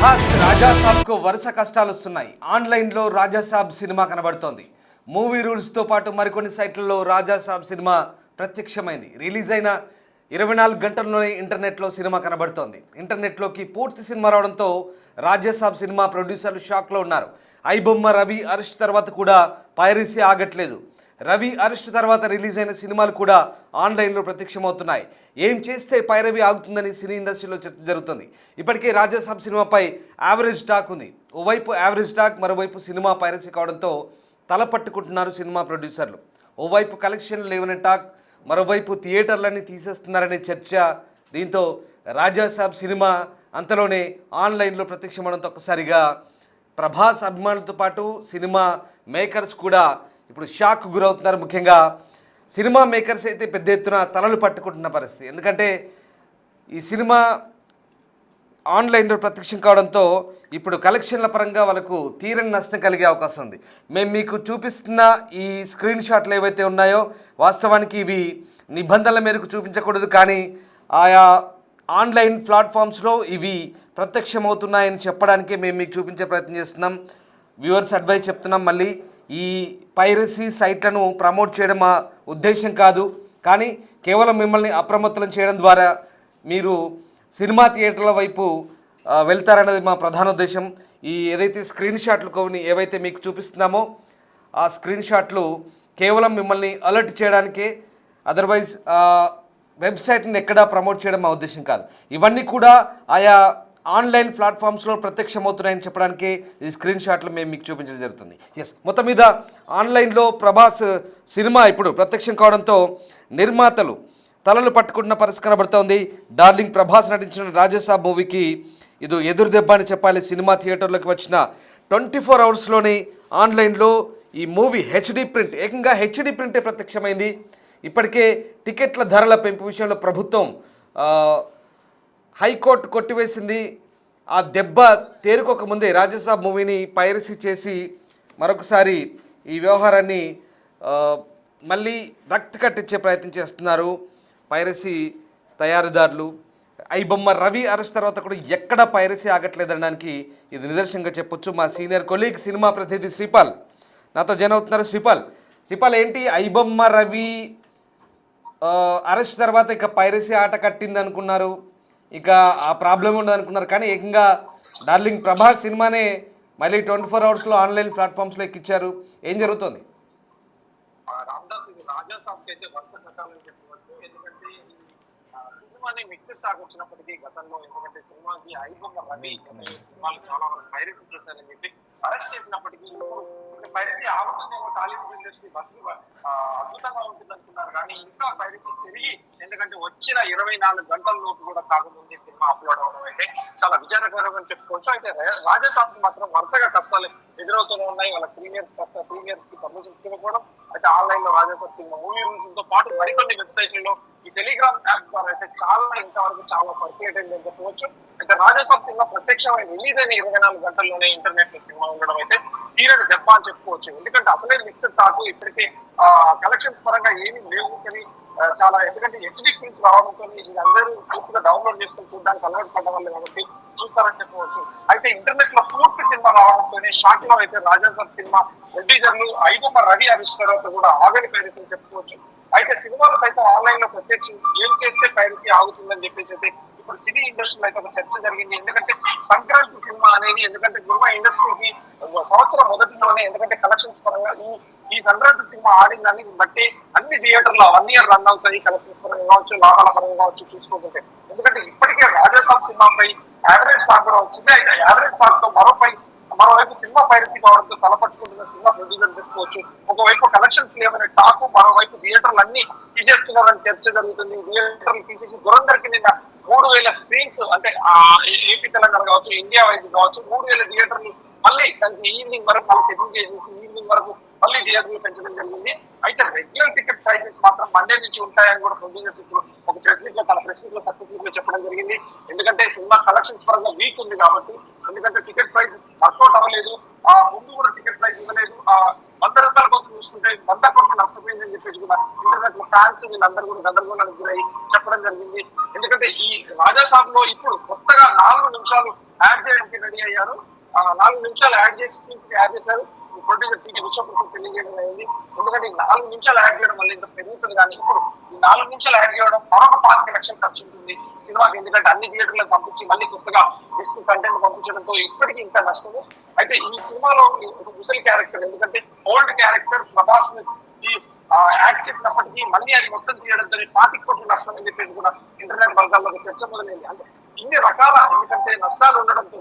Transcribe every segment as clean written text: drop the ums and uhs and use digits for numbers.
ప్రభాస్ రాజాసాబ్కు వరుస కష్టాలు వస్తున్నాయి. ఆన్లైన్లో రాజాసాబ్ సినిమా కనబడుతోంది. మూవీ రూల్స్తో పాటు మరికొన్ని సైట్లలో రాజాసాబ్ సినిమా ప్రత్యక్షమైంది. రిలీజ్ అయిన 24 గంటల్లోనే ఇంటర్నెట్లో సినిమా కనబడుతోంది. ఇంటర్నెట్లోకి పూర్తి సినిమా రావడంతో రాజాసాబ్ సినిమా ప్రొడ్యూసర్లు షాక్లో ఉన్నారు. ఐబొమ్మ రవి అరెస్ట్ తర్వాత కూడా పైరసీ ఆగట్లేదు. రవి అరెస్ట్ తర్వాత రిలీజ్ అయిన సినిమాలు కూడా ఆన్లైన్లో ప్రత్యక్షమవుతున్నాయి. ఏం చేస్తే పైరవి ఆగుతుందని సినీ ఇండస్ట్రీలో చర్చ జరుగుతుంది. ఇప్పటికే రాజాసాబ్ సినిమాపై యావరేజ్ టాక్ ఉంది. ఓవైపు యావరేజ్ టాక్, మరోవైపు సినిమా పైరసీ కావడంతో తల పట్టుకుంటున్నారు సినిమా ప్రొడ్యూసర్లు. ఓవైపు కలెక్షన్లు లేవనే టాక్, మరోవైపు థియేటర్లన్నీ తీసేస్తున్నారనే చర్చ. దీంతో రాజాసాబ్ సినిమా అంతలోనే ఆన్లైన్లో ప్రత్యక్షమవడంతో ఒక్కసారిగా ప్రభాస్ అభిమానులతో పాటు సినిమా మేకర్స్ కూడా ఇప్పుడు షాక్ గురవుతున్నారు. ముఖ్యంగా సినిమా మేకర్స్ అయితే పెద్ద ఎత్తున తలలు పట్టుకుంటున్న పరిస్థితి. ఎందుకంటే ఈ సినిమా ఆన్లైన్లో ప్రత్యక్షం కావడంతో ఇప్పుడు కలెక్షన్ల పరంగా వాళ్ళకు తీరని నష్టం కలిగే అవకాశం ఉంది. మేము మీకు చూపిస్తున్న ఈ స్క్రీన్ షాట్లు ఏవైతే ఉన్నాయో వాస్తవానికి ఇవి నిబంధనల మేరకు చూపించకూడదు, కానీ ఆయా ఆన్లైన్ ప్లాట్ఫామ్స్లో ఇవి ప్రత్యక్షమవుతున్నాయని చెప్పడానికే మేము మీకు చూపించే ప్రయత్నం చేస్తున్నాం. వ్యూవర్స్ అడ్వైస్ చెప్తున్నాం. మళ్ళీ ఈ పైరసీ సైట్లను ప్రమోట్ చేయడం మా ఉద్దేశం కాదు, కానీ కేవలం మిమ్మల్ని అప్రమత్తం చేయడం ద్వారా మీరు సినిమా థియేటర్ల వైపు వెళ్తారన్నది మా ప్రధాన ఉద్దేశం. ఈ ఏదైతే స్క్రీన్ షాట్లు కొన్ని ఏవైతే మీకు చూపిస్తున్నామో ఆ స్క్రీన్ షాట్లు కేవలం మిమ్మల్ని అలర్ట్ చేయడానికే, అదర్వైజ్ వెబ్సైట్ని ఎక్కడా ప్రమోట్ చేయడం మా ఉద్దేశం కాదు. ఇవన్నీ కూడా ఆయా ఆన్లైన్ ప్లాట్ఫామ్స్లో ప్రత్యక్షమవుతున్నాయని చెప్పడానికి ఈ స్క్రీన్ షాట్లు మేము మీకు చూపించడం జరుగుతుంది. మొత్తం మీద ఆన్లైన్లో ప్రభాస్ సినిమా ఇప్పుడు ప్రత్యక్షం కావడంతో నిర్మాతలు తలలు పట్టుకుంటున్న పరిస్థితి కనబడుతోంది. డార్లింగ్ ప్రభాస్ నటించిన రాజాసాబ్ మూవీకి ఇది ఎదురు దెబ్బ అని చెప్పాలి. సినిమా థియేటర్లోకి వచ్చిన 24 అవర్స్లోనే ఆన్లైన్లో ఈ మూవీ హెచ్డి ప్రింట్, ఏకంగా హెచ్డి ప్రింటే ప్రత్యక్షమైంది. ఇప్పటికే టికెట్ల ధరల పెంపు విషయంలో ప్రభుత్వం హైకోర్టు కొట్టివేసింది. ఆ దెబ్బ తేరుకోక ముందే రాజాసాబ్ మూవీని పైరసీ చేసి మరొకసారి ఈ వ్యవహారాన్ని మళ్ళీ రక్తి కట్టించే ప్రయత్నం చేస్తున్నారు పైరసీ తయారీదారులు. ఐబొమ్మ రవి అరెస్ట్ తర్వాత కూడా ఎక్కడ పైరసీ ఆగట్లేదనడానికి ఇది నిదర్శనంగా చెప్పొచ్చు. మా సీనియర్ కొలీగ్ సినిమా ప్రతినిధి శ్రీపాల్ నాతో జాయిన్ అవుతున్నారు. శ్రీపాల్ ఏంటి ఐబొమ్మ రవి అరెస్ట్ తర్వాత ఇక పైరసీ ఆట కట్టింది అనుకున్నారు, ఇక ఆ ప్రాబ్లం ఉండదు అనుకున్నారు, కానీ ఏకంగా డార్లింగ్ ప్రభాస్ సినిమానే మళ్ళీ 24 అవర్స్లో ఆన్లైన్ ప్లాట్ఫామ్స్లో ఎక్కించారు. ఏం జరుగుతుంది? సినిమాని మిక్స్డ్ టాక్ వచ్చినప్పటికీ గతంలో, ఎందుకంటే సినిమాకి ఐబొమ్మ రవి సినిమాలు చాలా వరకు పైరసీ చేశారని చెప్పి అరెస్ట్ చేసినప్పటికీ పైరసీ ఆలోచన టాలీవుడ్ ఇండస్ట్రీ అద్భుతంగా ఉంటుంది అనుకున్నారు, కానీ ఇంకా పైరసీ పెరిగి, ఎందుకంటే వచ్చిన 24 గంటల లోపు కూడా కాకముందే సినిమా అప్లోడ్ అవడం అయితే చాలా విచారకరం అని చెప్పుకోవచ్చు. అయితే రాజాసాబ్ మాత్రం వరుసగా కష్టాలు ఎదురవుతూనే ఉన్నాయి. వాళ్ళ ప్రీమియర్స్ కి పర్మిషన్స్ ఇవ్వకపోవడం, అయితే ఆన్లైన్ లో రాజాసాబ్ సినిమా మూవీ రూల్స్ తో పాటు మరికొన్ని వెబ్సైట్లలో ఈ టెలిగ్రామ్ యాప్ ద్వారా అయితే ఇంతవరకు చాలా సర్క్యులేట్ అయిందని చెప్పవచ్చు. అయితే రాజాసాబ్ సినిమా ప్రత్యక్షమైన రిలీజ్ అయిన 24 గంటల్లోనే ఇంటర్నెట్ లో సినిమా ఉండడం అయితే తీరని దెబ్బ అని చెప్పుకోవచ్చు. ఎందుకంటే అసలే మిక్స్డ్ టాక్, ఇప్పటికే కలెక్షన్స్ పరంగా ఏమీ లేవు, కానీ చాలా, ఎందుకంటే హెచ్డి ప్రింట్ రావడంతో వీళ్ళందరూ పూర్తిగా డౌన్లోడ్ చేసుకుని చూడడానికి అలవాటు పడ్డ వాళ్ళు కాబట్టి చూస్తారని చెప్పవచ్చు. అయితే ఇంటర్నెట్ లో పూర్తి సినిమా రావడంతోనే షాక్ లో అయితే రాజాసాబ్ సినిమా ప్రొడ్యూసర్లు ఐబొమ్మ రవి అరెస్ట్ తర్వాత కూడా ఆగని పైరసీ అని చెప్పుకోవచ్చు. అయితే సినిమాలు సైతం ఆన్లైన్ లో ప్రత్యక్షం ఏం చేస్తే పైరసీ ఆగుతుందని చెప్పేసి అయితే ఇప్పుడు సినీ ఇండస్ట్రీలో అయితే ఒక చర్చ జరిగింది. ఎందుకంటే సంక్రాంతి సినిమా అనేది, ఎందుకంటే సినిమా ఇండస్ట్రీకి సంవత్సరం మొదటిలోనే, ఎందుకంటే కలెక్షన్స్ పరంగా ఈ సంక్రాంతి సినిమా ఆడిందని బట్టి అన్ని థియేటర్లో 1 year రన్ అవుతాయి. కలెక్షన్స్ పరంగా కావచ్చు, లాభాల పరంగా కావచ్చు చూసుకుంటుంటే, ఎందుకంటే ఇప్పటికే రాజాసాబ్ సినిమాపై యావరేజ్ టాక్ కూడా వచ్చింది. అయితే యావరేజ్ టాక్ తో మరోవైపు సినిమా పైరసీ కావడంతో తలపట్టుకుంటున్న సినిమా ప్రొడ్యూసర్ చెప్పుకోవచ్చు. ఒకవైపు కలెక్షన్స్ లేవనే టాకు, మరోవైపు థియేటర్లు అన్ని తీసేస్తున్నారని చర్చ జరుగుతుంది. థియేటర్లు తీసేసి దురందరికి నిన్న 3000 స్క్రీన్స్, అంటే ఏపీ తెలంగాణ కావచ్చు, ఇండియా వైజ్ కావచ్చు, 3000 థియేటర్లు మళ్ళీ దానికి ఈవినింగ్ వరకు మళ్ళీ సెటిల్ చేసేసి ఈవినింగ్ వరకు మళ్ళీ థియేటర్లు పెంచడం జరిగింది. అయితే రెగ్యులర్ టికెట్ ప్రైసెస్ మాత్రం మండే నుంచి ఉంటాయని కూడా ప్రొడ్యూసర్స్ ఇప్పుడు ఒక ప్రెస్ మీట్ లో సక్సెస్ మీట్ లో చెప్పడం జరిగింది. ఎందుకంటే సినిమా కలెక్షన్స్ పరంగా వీక్ ఉంది కాబట్టి, ఎందుకంటే టికెట్ ప్రైస్ వర్కౌట్ అవ్వలేదు, ముందు కూడా టికెట్ ప్రైస్ ఇవ్వలేదు, 100 రూపాయల కోసం చూసుకుంటే 100 కోట్లు నష్టపోయిందని చెప్పేసి కూడా ఇంటర్నెట్ లో ఫ్యాన్స్ వీళ్ళందరూ కూడా గందరగోళానికి గురై చెప్పడం జరిగింది. ఎందుకంటే ఈ రాజాసాబ్ లో ఇప్పుడు కొత్తగా 4 నిమిషాలు యాడ్ చేయడానికి రెడీ అయ్యారు. 4 నిమిషాలు యాడ్ చేశారు. ప్రొడ్యూసర్ టీవీ విశ్వప్రసాద్ తెలియజేయడం అయింది. ఎందుకంటే ఈ 4 నిమిషాలు యాడ్ చేయడం వల్ల ఇంత పెరుగుతుంది. కానీ ఇప్పుడు ఈ 4 నిమిషాలు యాడ్ చేయడం మరొక 25 లక్షలు ఖర్చు ఉంటుంది సినిమాకి. ఎందుకంటే అన్ని థియేటర్లకు పంపించి మళ్ళీ కొత్తగా డిస్క్ కంటెంట్ పంపించడంతో ఇప్పటికీ ఇంకా నష్టము. అయితే ఈ సినిమాలో ఒక ముసలి క్యారెక్టర్, ఎందుకంటే ఓల్డ్ క్యారెక్టర్ ప్రభాస్ యాక్ట్ చేసినప్పటికీ మళ్ళీ అది మొత్తం తీయడంతో 40 కోట్ల నష్టం అని చెప్పేసి కూడా ఇంటర్నెట్ వర్గాల్లో ఒక చర్చ మొదలైంది. అంటే ఇన్ని రకాల, ఎందుకంటే నష్టాలు ఉండడంతో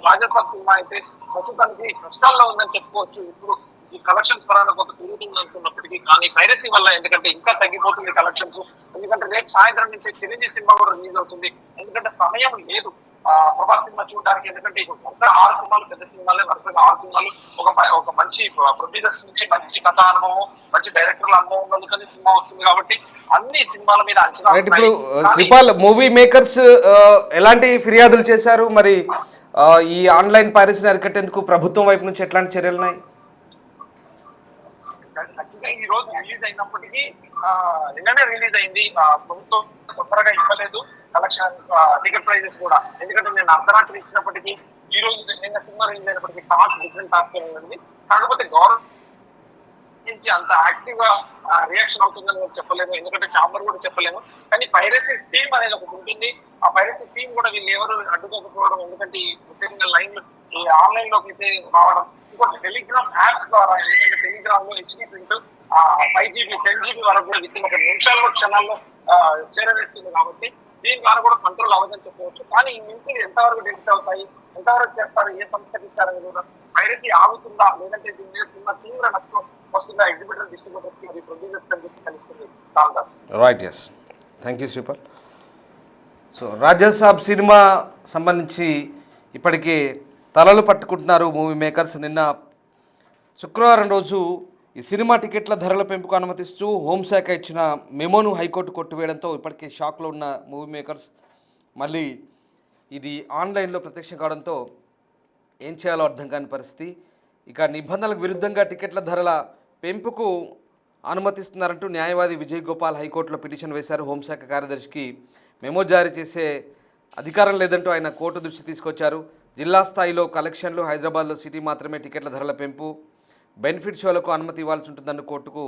రాజాసాబ్ సినిమా అయితే ప్రస్తుతానికి నష్టాల్లో ఉందని చెప్పుకోవచ్చు. ఇప్పుడు ఈ కలెక్షన్స్ పరంగా కొంత పెరుగుతుంది అనుకున్నప్పటికీ, కానీ పైరసీ వల్ల ఎందుకంటే ఇంకా తగ్గిపోతుంది కలెక్షన్స్. ఎందుకంటే రేపు సాయంత్రం నుంచి చిరంజీవి సినిమా కూడా రిలీజ్ అవుతుంది. ఎందుకంటే సమయం లేదు ప్రభాస్ సినిమా చూడడానికి. ఎందుకంటే వరుసగా 6 సినిమాలు, పెద్ద సినిమాలే వరుసగా 6 సినిమాలు, ఒక మంచి ప్రొడ్యూసర్స్ నుంచి మంచి కథ అనుభవం, మంచి డైరెక్టర్ల అనుభవం ఉన్నందుకని సినిమా వస్తుంది. కాబట్టి అన్ని సినిమాల మీద అంచనా. ఇప్పుడు శ్రీపాల్, మూవీ మేకర్స్ ఎలాంటి ఫిర్యాదులు చేశారు మరి? ఈ ఆన్లైన్ పైరసీని అరికట్టేందుకు ప్రభుత్వం వైపు నుంచి ఎట్లాంటి చర్యలు ఉన్నాయి? ఖచ్చితంగా ఈ రోజు రిలీజ్ అయినప్పటికీ నిన్ననే రిలీజ్ అయింది. ప్రభుత్వం తొందరగా ఇవ్వలేదు కలెక్షన్ టికెట్ ప్రైజెస్ కూడా. ఎందుకంటే నేను అర్ధరాత్రి ఇచ్చినప్పటికీ ఈ రోజు నిన్న సినిమా రిలీజ్ అయినప్పటికీ డిఫరెంట్ టాక్ ఉంది. కాకపోతే గవర్నమెంట్ నుంచి అంత యాక్టివ్ గా రియాక్షన్ అవుతుందని నేను చెప్పలేము. ఎందుకంటే చాంబర్ కూడా చెప్పలేము. కానీ పైరసీ టీమ్ అనేది ఒకటి ఉంటుంది. ఆ పైరసీ టీమ్ కూడా వీళ్ళు ఎవరు అడ్డుకోకపోవడం, ఎందుకంటే ముఖ్యంగా లైన్ ఈ ఆన్లైన్ లోకి అయితే రావడం, ఇంకోటి టెలిగ్రామ్ యాప్స్ ద్వారా. ఎందుకంటే టెలిగ్రామ్ లో హెచ్డి ప్రింట్ 5GB 10GB వరకు కూడా విత్ ఒక నిమిషాల్లో క్షణాల్లో చేరవేస్తుంది. కాబట్టి దీని ద్వారా కూడా కంట్రోల్ అవ్వదని చెప్పవచ్చు. కానీ ఈ లింకులు ఎంతవరకు డెలిట్ అవుతాయి, ఎంతవరకు చేస్తారు, ఏ సంస్థకి ఇచ్చారని కూడా, పైరసీ ఆగుతుందా లేదంటే దీని మీద సినిమా తీవ్ర నష్టం వస్తుందా ఎగ్జిబిటర్ డిస్ట్రిబ్యూటర్స్ కి, ప్రొడ్యూసర్స్ అని చెప్పి తెలుస్తుంది. Ramdas. Right, yes, thank you Sripal. So Rajasaab cinema సంబంధించి ఇప్పటికే తలలు పట్టుకుంటున్నారు మూవీ మేకర్స్. నిన్న శుక్రవారం రోజు ఈ సినిమా టికెట్ల ధరల పెంపుకు అనుమతిస్తూ హోంశాఖ ఇచ్చిన మెమోను హైకోర్టు కొట్టివేయడంతో ఇప్పటికే షాక్లో ఉన్న మూవీ మేకర్స్ మళ్ళీ ఇది ఆన్లైన్లో ప్రత్యక్షం కావడంతో ఏం చేయాలో అర్థం కాని పరిస్థితి. ఇక నిబంధనలకు విరుద్ధంగా టికెట్ల ధరల పెంపుకు అనుమతిస్తున్నారంటూ న్యాయవాది విజయ్ గోపాల్ హైకోర్టులో పిటిషన్ వేశారు. హోంశాఖ కార్యదర్శికి మెమో జారీ చేసే అధికారం లేదంటూ ఆయన కోర్టు దృష్టి తీసుకొచ్చారు. జిల్లా స్థాయిలో కలెక్షన్లు, హైదరాబాద్లో సిటీ మాత్రమే టికెట్ల ధరల పెంపు, బెనిఫిట్ షోలకు అనుమతి ఇవ్వాల్సి ఉంటుందని కోర్టుకు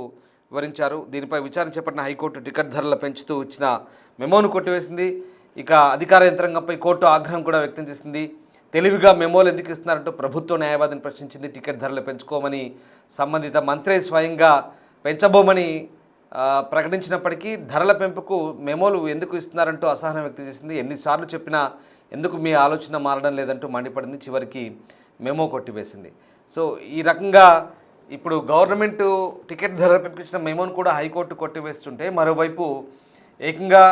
వివరించారు. దీనిపై విచారణ చేపట్టిన హైకోర్టు టికెట్ ధరల పెంచుతూ ఇచ్చిన మెమోను కొట్టివేసింది. ఇక అధికార యంత్రాంగంపై కోర్టు ఆగ్రహం కూడా వ్యక్తం చేసింది. తెలివిగా మెమోలు ఎందుకు ఇస్తున్నారంటూ ప్రభుత్వ న్యాయవాదిని ప్రశ్నించింది. టికెట్ ధరలు పెంచుకోమని సంబంధిత మంత్రే స్వయంగా పెంచబోమని ప్రకటించినప్పటికీ ధరల పెంపుకు మెమోలు ఎందుకు ఇస్తున్నారంటూ అసహనం వ్యక్తం చేసింది. ఎన్నిసార్లు చెప్పినా ఎందుకు మీ ఆలోచన మారడం లేదంటూ మండిపడింది. చివరికి మెమో కొట్టివేసింది. సో ఈ రకంగా ఇప్పుడు గవర్నమెంట్ టికెట్ ధరలు పెంపించిన మెమోను కూడా హైకోర్టు కొట్టివేస్తుంటే, మరోవైపు ఏకంగా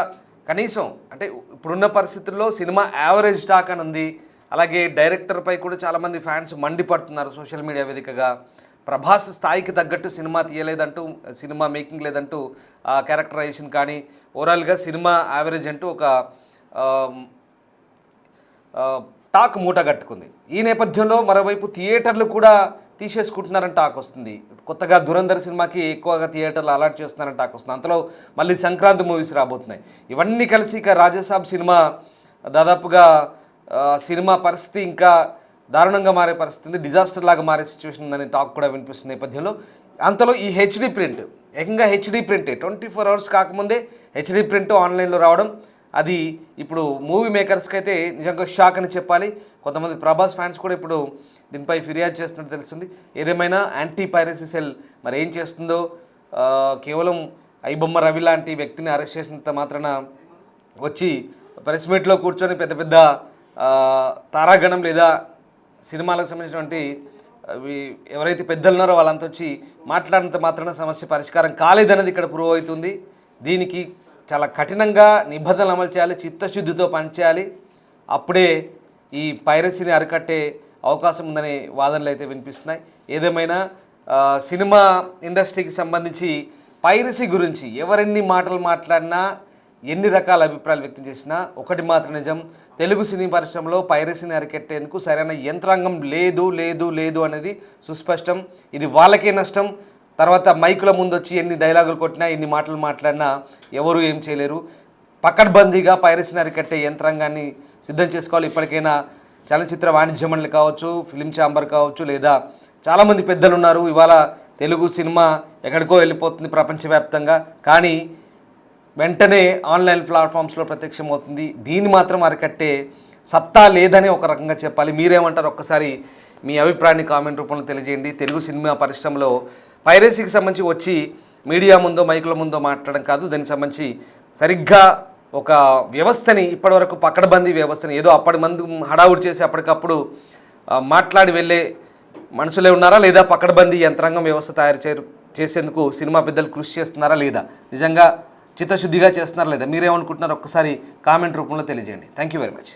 కనీసం అంటే ఇప్పుడున్న పరిస్థితుల్లో సినిమా యావరేజ్ టాక్ అని ఉంది. అలాగే డైరెక్టర్పై కూడా చాలామంది ఫ్యాన్స్ మండిపడుతున్నారు సోషల్ మీడియా వేదికగా. ప్రభాస్ స్థాయికి తగ్గట్టు సినిమా తీయలేదంటూ, సినిమా మేకింగ్ లేదంటూ క్యారెక్టరైజేషన్ కానీ ఓవరాల్గా సినిమా యావరేజ్ అంటూ ఒక టాక్ మూట కట్టుకుంది. ఈ నేపథ్యంలో మరోవైపు థియేటర్లు కూడా తీసేసుకుంటున్నారని టాక్ వస్తుంది. కొత్తగా ధురంధర్ సినిమాకి ఎక్కువగా థియేటర్లు అలాట్ చేస్తున్నారని టాక్ వస్తుంది. అంతలో మళ్ళీ సంక్రాంతి మూవీస్ రాబోతున్నాయి. ఇవన్నీ కలిసి ఇక రాజాసాబ్ సినిమా దాదాపుగా సినిమా పరిస్థితి ఇంకా దారుణంగా మారే పరిస్థితి ఉంది. డిజాస్టర్ లాగా మారే సిచ్యువేషన్ ఉందని టాక్ కూడా వినిపిస్తున్న నేపథ్యంలో అంతలో ఈ హెచ్డి ప్రింట్, ఏకంగా హెచ్డి ప్రింటే 24 hours కాకముందే హెచ్డి ప్రింట్ ఆన్లైన్లో రావడం, అది ఇప్పుడు మూవీ మేకర్స్కి అయితే నిజంగా షాక్ అని చెప్పాలి. కొంతమంది ప్రభాస్ ఫ్యాన్స్ కూడా ఇప్పుడు దీనిపై ఫిర్యాదు చేస్తున్నట్టు తెలుస్తుంది. ఏదేమైనా యాంటీ పైరసీ సెల్ మరి ఏం చేస్తుందో, కేవలం ఐబొమ్మ రవి లాంటి వ్యక్తిని అరెస్ట్ చేసినంత మాత్రాన వచ్చి ప్రెస్ మీట్లో కూర్చొని పెద్ద పెద్ద తారాగణం లేదా సినిమాలకు సంబంధించినటువంటి ఎవరైతే పెద్దలు ఉన్నారో వాళ్ళంతా వచ్చి మాట్లాడినంత మాత్రాన సమస్య పరిష్కారం కాలేదన్నది ఇక్కడ ప్రూవ్ అవుతుంది. దీనికి చాలా కఠినంగా నిబంధనలు అమలు చేయాలి, చిత్తశుద్ధితో పనిచేయాలి. అప్పుడే ఈ పైరసీని అరికట్టే అవకాశం ఉందనే వాదనలు అయితే వినిపిస్తున్నాయి. ఏదేమైనా సినిమా ఇండస్ట్రీకి సంబంధించి పైరసీ గురించి ఎవరెన్ని మాటలు మాట్లాడినా, ఎన్ని రకాల అభిప్రాయాలు వ్యక్తం చేసినా ఒకటి మాత్రం నిజం, తెలుగు సినీ పరిశ్రమలో పైరసీని అరికట్టేందుకు సరైన యంత్రాంగం లేదు లేదు లేదు అనేది సుస్పష్టం. ఇది వాళ్ళకే నష్టం. తర్వాత మైకుల ముందు వచ్చి ఎన్ని డైలాగులు కొట్టినా, ఎన్ని మాటలు మాట్లాడినా ఎవరు ఏం చేయలేరు. పకడ్బందీగా పైరసీని అరికట్టే యంత్రాంగాన్ని సిద్ధం చేసుకోవాలి. ఇప్పటికైనా చలనచిత్ర వాణిజ్య మండలి కావచ్చు, ఫిలిం ఛాంబర్ కావచ్చు, లేదా చాలామంది పెద్దలు ఉన్నారు. ఇవాళ తెలుగు సినిమా ఎక్కడికో వెళ్ళిపోతుంది ప్రపంచవ్యాప్తంగా, కానీ వెంటనే ఆన్లైన్ ప్లాట్ఫామ్స్లో ప్రత్యక్షమవుతుంది. దీన్ని మాత్రం అరికట్టే సత్తా లేదని ఒక రకంగా చెప్పాలి. మీరేమంటారు? ఒక్కసారి మీ అభిప్రాయాన్ని కామెంట్ రూపంలో తెలియజేయండి. తెలుగు సినిమా పరిశ్రమలో పైరసీకి సంబంధించి వచ్చి మీడియా ముందో మైకుల ముందో మాట్లాడడం కాదు, దానికి సంబంధించి సరిగ్గా ఒక వ్యవస్థని, ఇప్పటివరకు పకడ్బందీ వ్యవస్థని ఏదో అప్పటి మంది హడావుడి చేసి అప్పటికప్పుడు మాట్లాడి వెళ్ళే మనుషులే ఉన్నారా, లేదా పకడ్బందీ యంత్రాంగం వ్యవస్థ తయారు చేసేందుకు సినిమా పెద్దలు కృషి చేస్తున్నారా, లేదా నిజంగా చిత్తశుద్ధిగా చేస్తున్నారా, లేదా మీరేమనుకుంటున్నారో ఒక్కసారి కామెంట్ రూపంలో తెలియజేయండి. Thank you very much.